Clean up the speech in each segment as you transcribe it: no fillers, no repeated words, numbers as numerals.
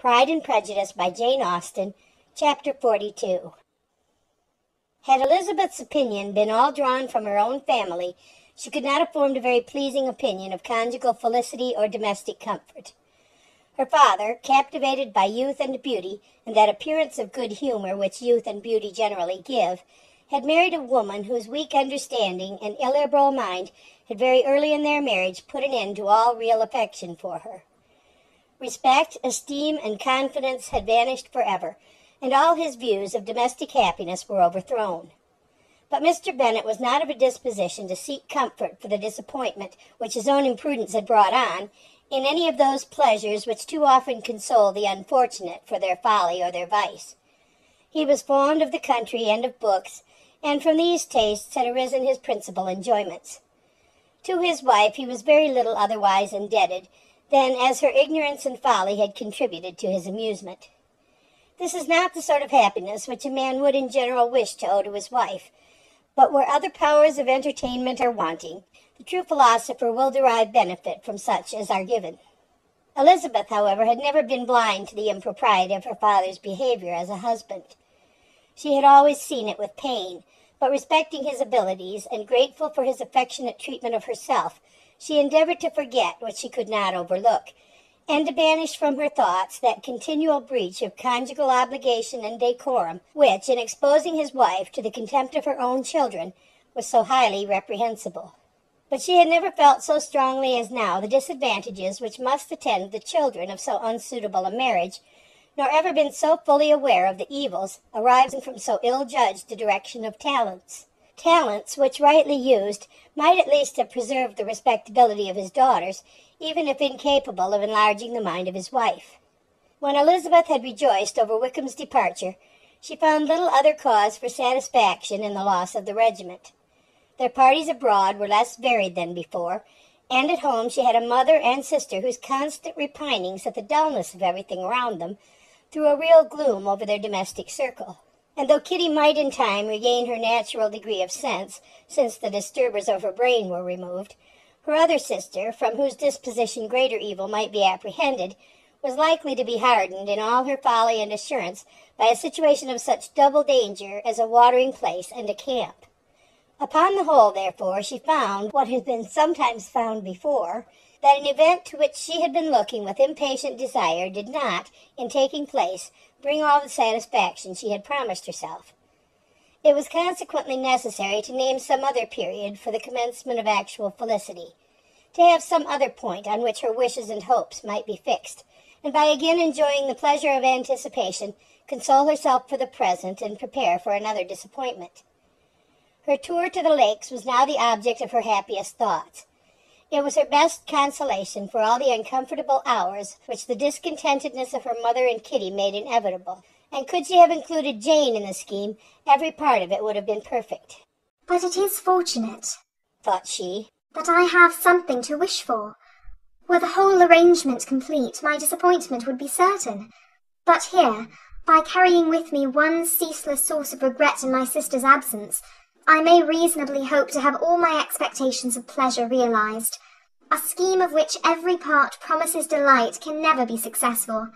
Pride and Prejudice by Jane Austen, Chapter 42. Had Elizabeth's opinion been all drawn from her own family, she could not have formed a very pleasing opinion of conjugal felicity or domestic comfort. Her father, captivated by youth and beauty, and that appearance of good humor which youth and beauty generally give, had married a woman whose weak understanding and illiberal mind had very early in their marriage put an end to all real affection for her. Respect, esteem, and confidence had vanished forever, and all his views of domestic happiness were overthrown. But Mr. Bennet was not of a disposition to seek comfort for the disappointment which his own imprudence had brought on in any of those pleasures which too often console the unfortunate for their folly or their vice. He was fond of the country and of books, and from these tastes had arisen his principal enjoyments. To his wife he was very little otherwise indebted than as her ignorance and folly had contributed to his amusement. This is not the sort of happiness which a man would in general wish to owe to his wife, but where other powers of entertainment are wanting, the true philosopher will derive benefit from such as are given. Elizabeth, however, had never been blind to the impropriety of her father's behavior as a husband. She had always seen it with pain, but respecting his abilities and grateful for his affectionate treatment of herself, she endeavored to forget what she could not overlook, and to banish from her thoughts that continual breach of conjugal obligation and decorum which, in exposing his wife to the contempt of her own children, was so highly reprehensible. But she had never felt so strongly as now the disadvantages which must attend the children of so unsuitable a marriage, nor ever been so fully aware of the evils arising from so ill-judged a direction of talents. Talents which, rightly used, might at least have preserved the respectability of his daughters, even if incapable of enlarging the mind of his wife. When Elizabeth had rejoiced over Wickham's departure, she found little other cause for satisfaction in the loss of the regiment. Their parties abroad were less varied than before, and at home she had a mother and sister whose constant repinings at the dullness of everything around them threw a real gloom over their domestic circle. And though Kitty might in time regain her natural degree of sense, since the disturbers of her brain were removed, her other sister, from whose disposition greater evil might be apprehended, was likely to be hardened in all her folly and assurance by a situation of such double danger as a watering-place and a camp. Upon the whole, therefore, she found, what had been sometimes found before, that an event to which she had been looking with impatient desire did not, in taking place, bring all the satisfaction she had promised herself. It was consequently necessary to name some other period for the commencement of actual felicity, to have some other point on which her wishes and hopes might be fixed, and by again enjoying the pleasure of anticipation, console herself for the present and prepare for another disappointment. Her tour to the lakes was now the object of her happiest thoughts. It was her best consolation for all the uncomfortable hours which the discontentedness of her mother and Kitty made inevitable, and could she have included Jane in the scheme, every part of it would have been perfect. "But it is fortunate," thought she, "that I have something to wish for. Were the whole arrangement complete, my disappointment would be certain. But here, by carrying with me one ceaseless source of regret in my sister's absence, I may reasonably hope to have all my expectations of pleasure realized. A scheme of which every part promises delight can never be successful,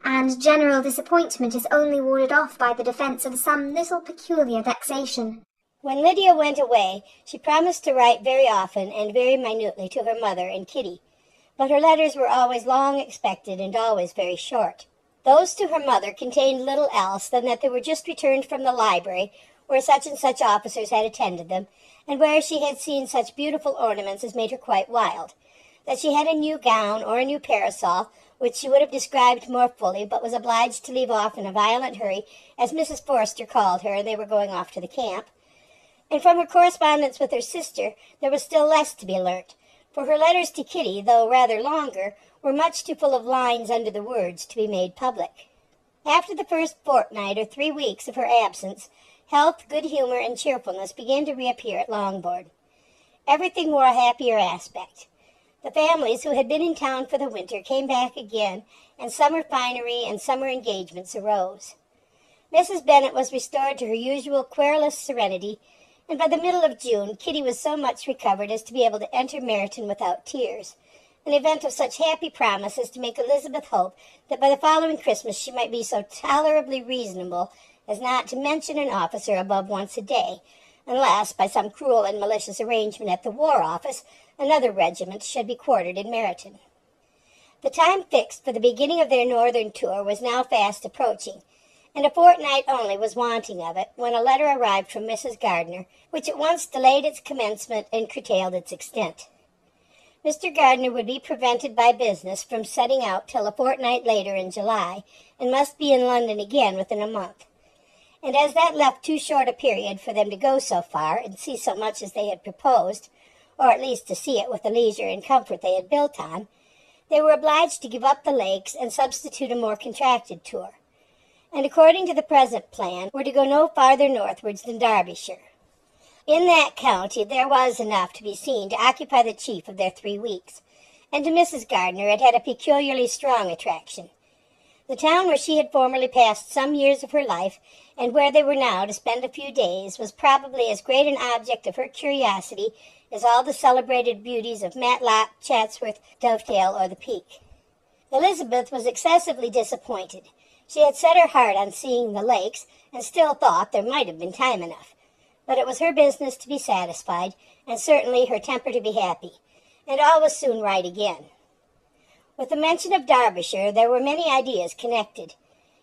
and general disappointment is only warded off by the defence of some little peculiar vexation." When Lydia went away, she promised to write very often and very minutely to her mother and Kitty, but her letters were always long expected and always very short. Those to her mother contained little else than that they were just returned from the library, where such and such officers had attended them, and where she had seen such beautiful ornaments as made her quite wild, that she had a new gown or a new parasol, which she would have described more fully, but was obliged to leave off in a violent hurry, as Mrs. Forster called her, and they were going off to the camp. And from her correspondence with her sister there was still less to be learnt, for her letters to Kitty, though rather longer, were much too full of lines under the words to be made public. After the first fortnight or 3 weeks of her absence, health, good humour, and cheerfulness began to reappear at Longbourn. Everything wore a happier aspect. The families who had been in town for the winter came back again, and summer finery and summer engagements arose. Mrs. Bennet was restored to her usual querulous serenity, and by the middle of June Kitty was so much recovered as to be able to enter Meryton without tears, an event of such happy promise as to make Elizabeth hope that by the following Christmas she might be so tolerably reasonable as not to mention an officer above once a day, unless, by some cruel and malicious arrangement at the War Office, another regiment should be quartered in Meryton. The time fixed for the beginning of their northern tour was now fast approaching, and a fortnight only was wanting of it, when a letter arrived from Mrs. Gardiner, which at once delayed its commencement and curtailed its extent. Mr. Gardiner would be prevented by business from setting out till a fortnight later in July, and must be in London again within a month. And as that left too short a period for them to go so far and see so much as they had proposed, or at least to see it with the leisure and comfort they had built on, they were obliged to give up the lakes and substitute a more contracted tour, and according to the present plan were to go no farther northwards than Derbyshire. In that county there was enough to be seen to occupy the chief of their 3 weeks, and to Mrs. Gardiner it had a peculiarly strong attraction. The town where she had formerly passed some years of her life, and where they were now to spend a few days, was probably as great an object of her curiosity as all the celebrated beauties of Matlock, Chatsworth, Dovetail, or the Peak. Elizabeth was excessively disappointed. She had set her heart on seeing the lakes, and still thought there might have been time enough. But it was her business to be satisfied, and certainly her temper to be happy, and all was soon right again. With the mention of Derbyshire there were many ideas connected.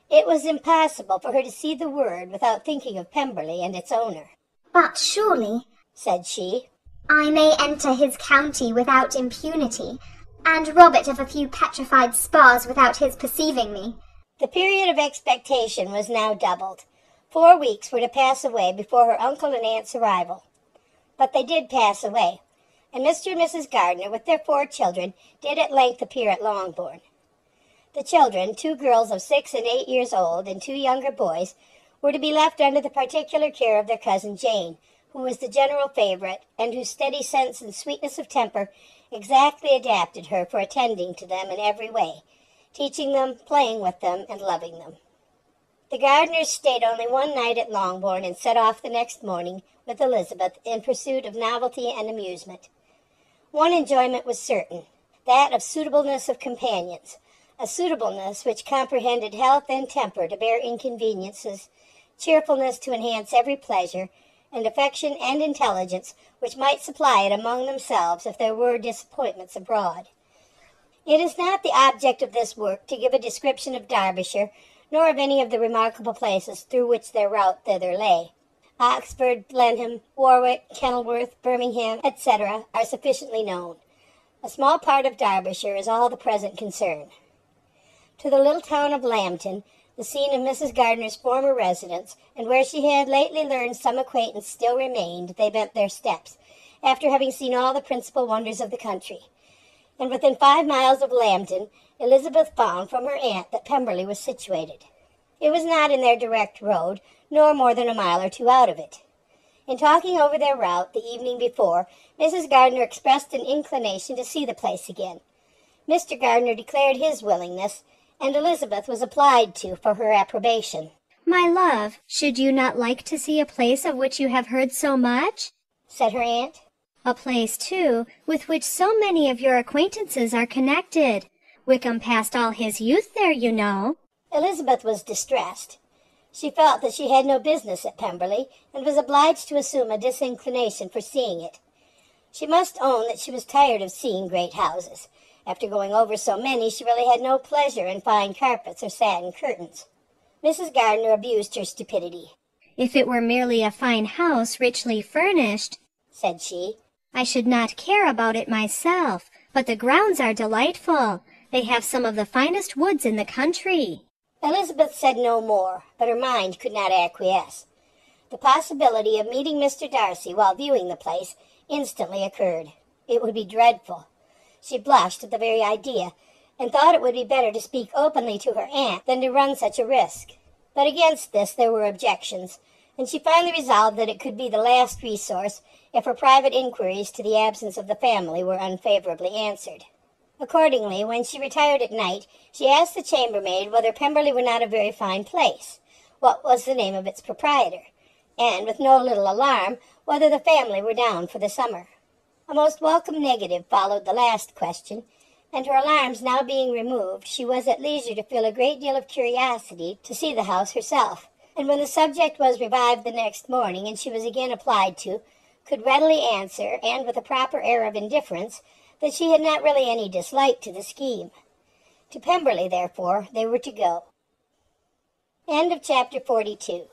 It was impossible for her to see the word without thinking of Pemberley and its owner. "But surely," said she, "I may enter his county without impunity, and rob it of a few petrified spars without his perceiving me." The period of expectation was now doubled. 4 weeks were to pass away before her uncle and aunt's arrival. But they did pass away, and Mr. and Mrs. Gardiner, with their 4 children, did at length appear at Longbourn. The children, 2 girls of 6 and 8 years old, and 2 younger boys, were to be left under the particular care of their cousin Jane, who was the general favorite, and whose steady sense and sweetness of temper exactly adapted her for attending to them in every way, teaching them, playing with them, and loving them. The Gardiners stayed only one night at Longbourn, and set off the next morning with Elizabeth in pursuit of novelty and amusement. One enjoyment was certain, that of suitableness of companions, a suitableness which comprehended health and temper to bear inconveniences, cheerfulness to enhance every pleasure, and affection and intelligence which might supply it among themselves if there were disappointments abroad. It is not the object of this work to give a description of Derbyshire, nor of any of the remarkable places through which their route thither lay. Oxford, Blenheim, Warwick, Kenilworth, Birmingham, etc., are sufficiently known. A small part of Derbyshire is all the present concern. To the little town of Lambton, the scene of Mrs. Gardiner's former residence, and where she had lately learned some acquaintance still remained, they bent their steps, after having seen all the principal wonders of the country. And within 5 miles of Lambton, Elizabeth found from her aunt that Pemberley was situated. It was not in their direct road, nor more than a mile or 2 out of it. In talking over their route the evening before, Mrs. Gardiner expressed an inclination to see the place again. Mr. Gardiner declared his willingness, and Elizabeth was applied to for her approbation. "My love, should you not like to see a place of which you have heard so much?" said her aunt. "A place, too, with which so many of your acquaintances are connected. Wickham passed all his youth there, you know." Elizabeth was distressed. She felt that she had no business at Pemberley, and was obliged to assume a disinclination for seeing it. She must own that she was tired of seeing great houses. After going over so many, she really had no pleasure in fine carpets or satin curtains. Mrs. Gardiner abused her stupidity. "If it were merely a fine house, richly furnished," said she, "I should not care about it myself, but the grounds are delightful. They have some of the finest woods in the country." Elizabeth said no more, but her mind could not acquiesce. The possibility of meeting Mr. Darcy while viewing the place instantly occurred. It would be dreadful. She blushed at the very idea, and thought it would be better to speak openly to her aunt than to run such a risk. But against this there were objections, and she finally resolved that it could be the last resource if her private inquiries to the absence of the family were unfavorably answered. Accordingly, when she retired at night, she asked the chambermaid whether Pemberley were not a very fine place, what was the name of its proprietor, and, with no little alarm, whether the family were down for the summer. A most welcome negative followed the last question, and her alarms now being removed, she was at leisure to feel a great deal of curiosity to see the house herself, and when the subject was revived the next morning, and she was again applied to, could readily answer, and with a proper air of indifference, that she had not really any dislike to the scheme. To Pemberley, therefore, they were to go. End of chapter 42.